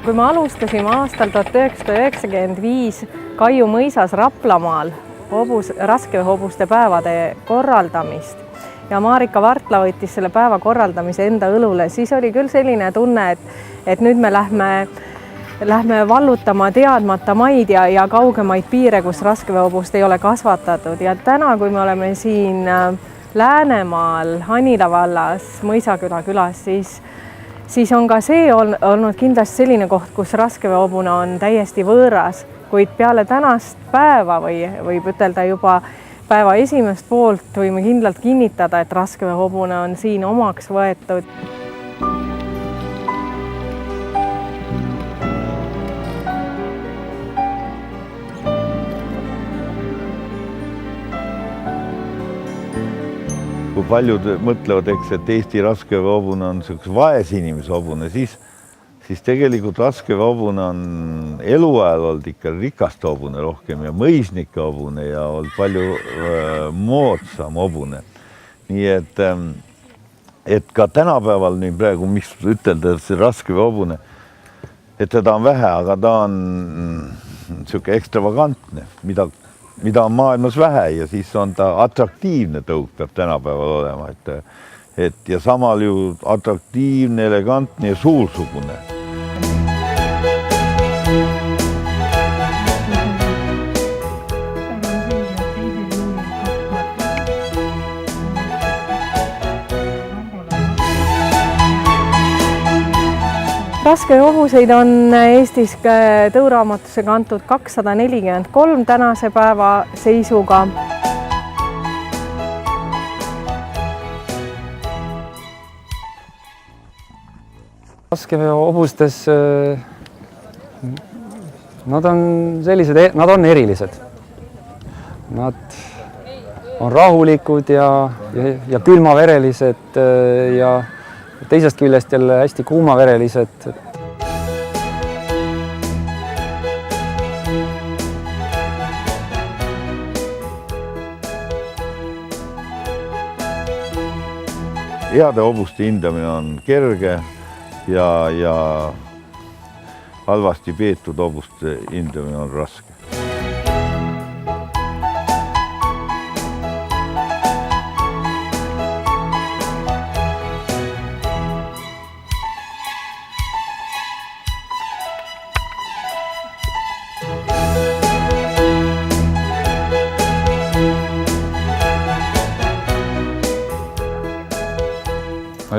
Kui me alustasime aastal 1995 Kaiu mõisas Raplamaal raskeveohobuste päevade korraldamist ja Marika Vartla võttis selle päeva korraldamise enda õlule, siis oli küll selline tunne, et nüüd me lähme vallutama teadmata maid ja kaugemaid piire, kus raskeveohobust ei ole kasvatatud. Ja täna, kui me oleme siin Läänemaal, Hanila vallas, Mõisaküla külas, siis on ka see olnud kindlasti selline koht, kus raskeveohobune on täiesti võõras, kuid peale tänast päeva või võib ütelda juba päeva esimest poolt võime kindlalt kinnitada, et raskeveohobune on siin omaks võetud. Kui paljud mõtlevad, et Eesti raskeveohobune on selline vaese inimese hobune, siis tegelikult raskeveohobune on eluajal olnud ikka rikaste hobune rohkem ja mõisnike hobune ja olnud palju moodsam hobune. Nii et ka tänapäeval nii praegu, mis ütelda, et see raskeveohobune, et teda on vähe, aga ta on selline ekstravagantne, mida on maailmas vähe ja siis on ta atraktiivne tõuk peab tänapäeval olema, ja samal ju atraktiivne, elegantne ja suursugune. Raskeveohobuseid on Eestis tõuraamatusse kantud 243 tänase päeva seisuga. Raskeveohobustes nad on erilised. Nad on rahulikud ja külmaverelised ja teisest küljest jälle hästi kuumaverelised. Heade hobuste hindamine on kerge ja halvasti peetud hobuste hindamine on raske.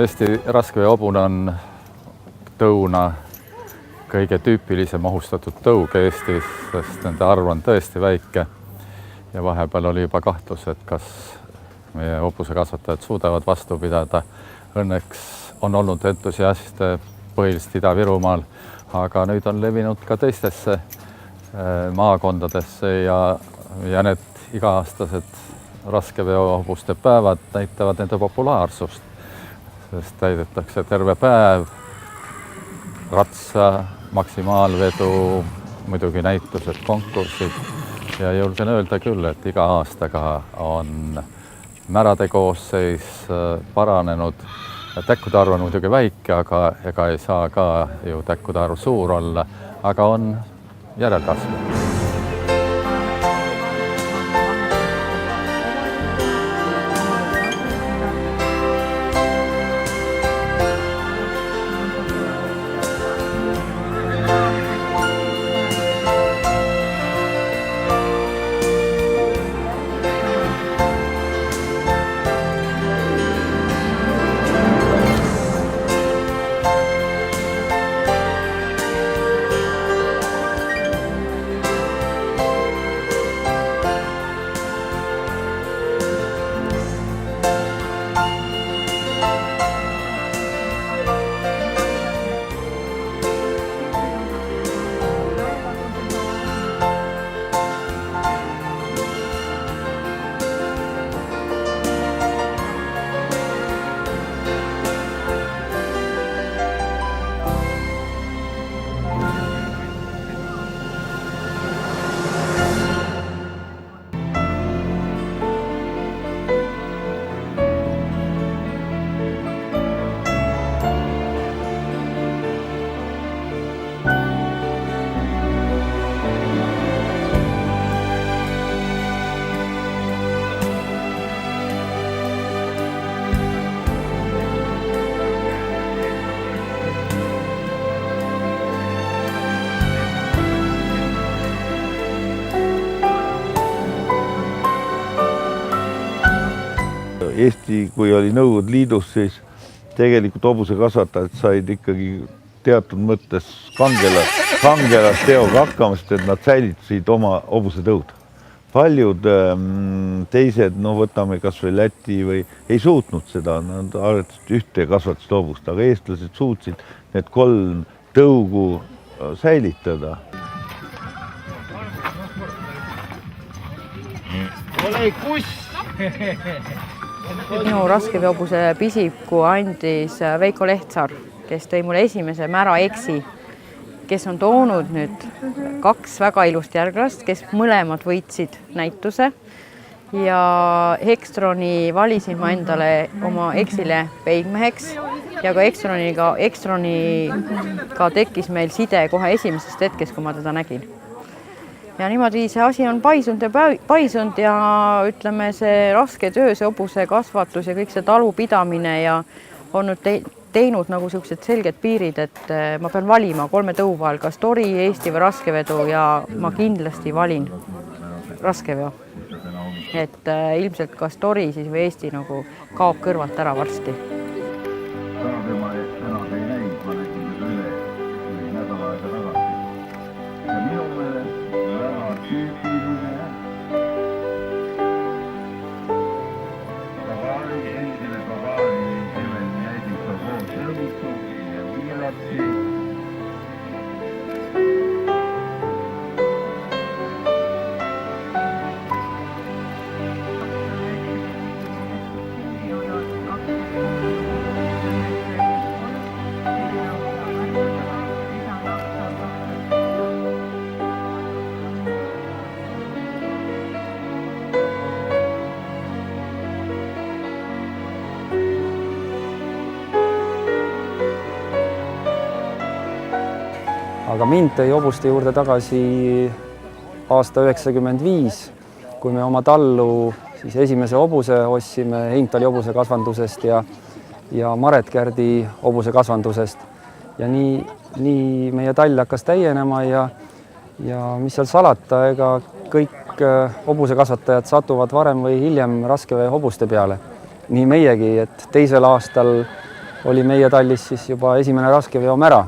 Eesti raskeveohobune on tõuna kõige tüüpilisem ohustatud tõug Eestis, sest nende arv on tõesti väike ja vahepeal oli juba kahtlus, et kas meie hobusekasvatajad suudavad vastu pidada. Õnneks on olnud entusiaste põhiliselt Ida-Virumaal, aga nüüd on levinud ka teistesse maakondadesse ja need iga-aastased raskeveohobuste päevad näitavad nende populaarsust, sest täidetakse terve päev, ratsa, maksimaalvedu, muidugi näitused, konkursid ja julgen öelda küll, et iga aastaga on märade koosseis paranenud. Täkkude arv on muidugi väike, aga ega ei saa ka ju täkkude arv suur olla, aga on järelkasv. Eesti, kui oli Nõukogude Liidus, siis tegelikult hobusekasvatajad said ikkagi teatud mõttes kangelasteoga hakkama, sest et nad säilitasid oma hobusetõud. Paljud teised, võtame kas või Läti või ei suutnud seda, nad arvatasid ühte kasvatasid hobust, aga eestlased suutsid need 3 tõugu säilitada. Ole kuss! Minu raskeveehobuse pisiku andis Veiko Lehtsaar, kes tõi mulle esimese mära Eksi, kes on toonud nüüd 2 väga ilust järglast, kes mõlemad võitsid näituse. Ja Ekstroni valisin ma endale oma Eksile peigmeheks ja ka Ekstroniga tekkis meil side kohe esimesest hetkest, kui ma teda nägin. Ja niimoodi see asi on paisunud ja ütleme, see raske töö, see hobuse kasvatus ja kõik see talupidamine ja on nüüd teinud nagu sellised selged piirid, et ma pean valima 3 tõu vahel, kas tori, Eesti või raskevedu ja ma kindlasti valin raskeveo. Et ilmselt kas tori siis või Eesti nagu kaob kõrvalt ära varsti. Aga mind tõi hobuste juurde tagasi aasta 95, kui me oma tallu siis esimese hobuse ostsime Heimtali hobusekasvandusest ja Maret Kärdi hobusekasvandusest. Ja nii meie tall hakkas täienema ja mis seal salata, ega kõik hobusekasvatajad satuvad varem või hiljem raskevee hobuste peale. Nii meiegi, et teisel aastal oli meie tallis siis juba esimene raskeveo mära.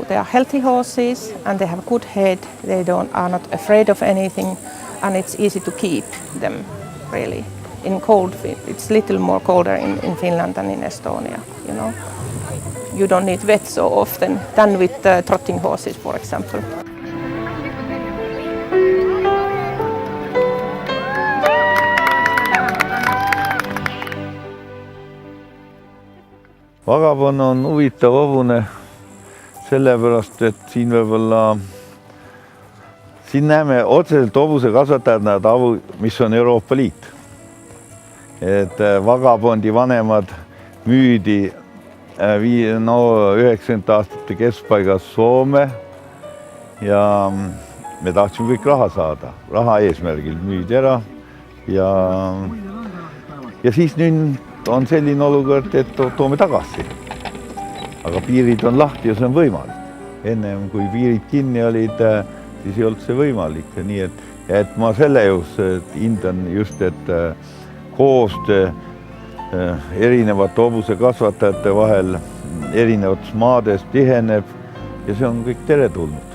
They are healthy horses and they have good head. They are not afraid of anything, and it's easy to keep them really. In cold, it's little more colder in Finland than in Estonia. You don't need wet so often than with trotting horses, for example. Vagabond on huvitav hobune sellepärast, et siin näeme otseselt hobusekasvatajad, mis on Euroopa Liit. Et Vagabondi vanemad müüdi 90 aastate keskpaigas Soome ja me tahtsime kõik raha saada. Raha eesmärgil müüdi ära ja siis nüüd on selline olukord, et toome tagasi. Aga piirid on lahti ja see on võimalik. Ennem kui piirid kinni olid, siis ei olnud see võimalik. Nii et ma selle hindan just, et koostöö erinevate hobusekasvatajate vahel erinevates maades tiheneb ja see on kõik teretulnud.